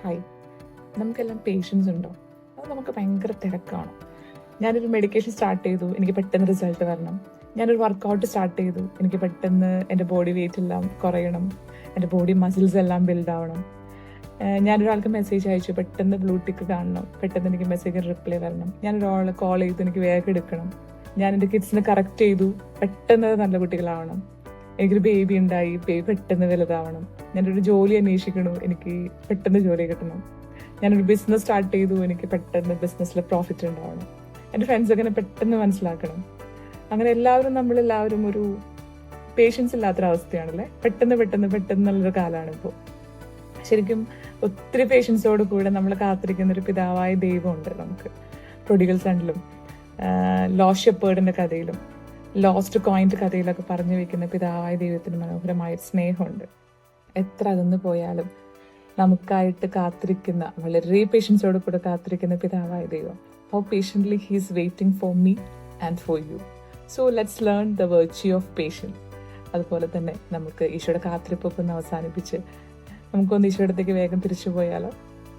Hi, നമുക്കെല്ലാം patients ഉണ്ടോ? അത് നമുക്ക് ഭയങ്കര തിരക്കാണ്. ഞാനൊരു മെഡിക്കേഷൻ സ്റ്റാർട്ട് ചെയ്തു, എനിക്ക് പെട്ടെന്ന് റിസൾട്ട് വരണം. ഞാനൊരു വർക്കൗട്ട് സ്റ്റാർട്ട് ചെയ്തു, എനിക്ക് പെട്ടെന്ന് എൻ്റെ ബോഡി വെയിറ്റ് എല്ലാം കുറയണം, എൻ്റെ ബോഡി മസിൽസ് എല്ലാം ബിൽഡ് ആവണം. ഞാനൊരാൾക്ക് മെസ്സേജ് അയച്ചു, പെട്ടെന്ന് ബ്ലൂ ടിക്ക് കാണണം, പെട്ടെന്ന് എനിക്ക് മെസ്സേജിന് റിപ്ലൈ വരണം. ഞാനൊരാളെ കോൾ ചെയ്തു, എനിക്ക് വേഗം എടുക്കണം. ഞാൻ എൻ്റെ കിഡ്സിനെ കറക്റ്റ് ചെയ്തു, പെട്ടെന്ന് നല്ല കുട്ടികളാവണം. എനിക്കൊരു ബേബി ഉണ്ടായി, ബേബി പെട്ടെന്ന് വലുതാവണം. ഞാനൊരു ജോലി അന്വേഷിക്കണു, എനിക്ക് പെട്ടെന്ന് ജോലി കിട്ടണം. ഞാനൊരു ബിസിനസ് സ്റ്റാർട്ട് ചെയ്തു, എനിക്ക് പെട്ടെന്ന് ബിസിനസ്സിൽ പ്രോഫിറ്റ് ഉണ്ടാവണം. എൻ്റെ ഫ്രണ്ട്സൊക്കെ എന്നെ പെട്ടെന്ന് മനസ്സിലാക്കണം. അങ്ങനെ നമ്മളെല്ലാവരും ഒരു പേഷ്യൻസ് ഇല്ലാത്തൊരവസ്ഥയാണല്ലേ. പെട്ടെന്ന് പെട്ടെന്ന് പെട്ടെന്നുള്ളൊരു കാലമാണ് ഇപ്പോൾ. ശരിക്കും ഒത്തിരി പേഷ്യൻസോട് കൂടെ നമ്മൾ കാത്തിരിക്കുന്ന ഒരു പിതാവായ ദൈവമുണ്ട് നമുക്ക്. പ്രൊഡിഗൽ സണിലും ലോസ്റ്റ് ഷെപ്പേർഡിൻ്റെ കഥയിലും ലോസ്റ്റ് കോയിൻ്റെ കഥയിലൊക്കെ പറഞ്ഞു വെക്കുന്ന പിതാവായ ദൈവത്തിന് മനോഹരമായ സ്നേഹമുണ്ട്. എത്ര അകന്നു പോയാലും നമുക്കായിട്ട് കാത്തിരിക്കുന്ന, വളരെ പേഷ്യൻസോട് കൂടെ കാത്തിരിക്കുന്ന പിതാവായ ദൈവം. How patiently he is waiting for me and for you. So let's learn the virtue of patience. അതുപോലെ തന്നെ നമുക്ക് ഈശോയുടെ കാത്തിരിപ്പൊക്കെ ഒന്ന് അവസാനിപ്പിച്ച് നമുക്കൊന്ന് ഈശോയുടെ അടുത്തേക്ക് വേഗം തിരിച്ചു പോയാലോ?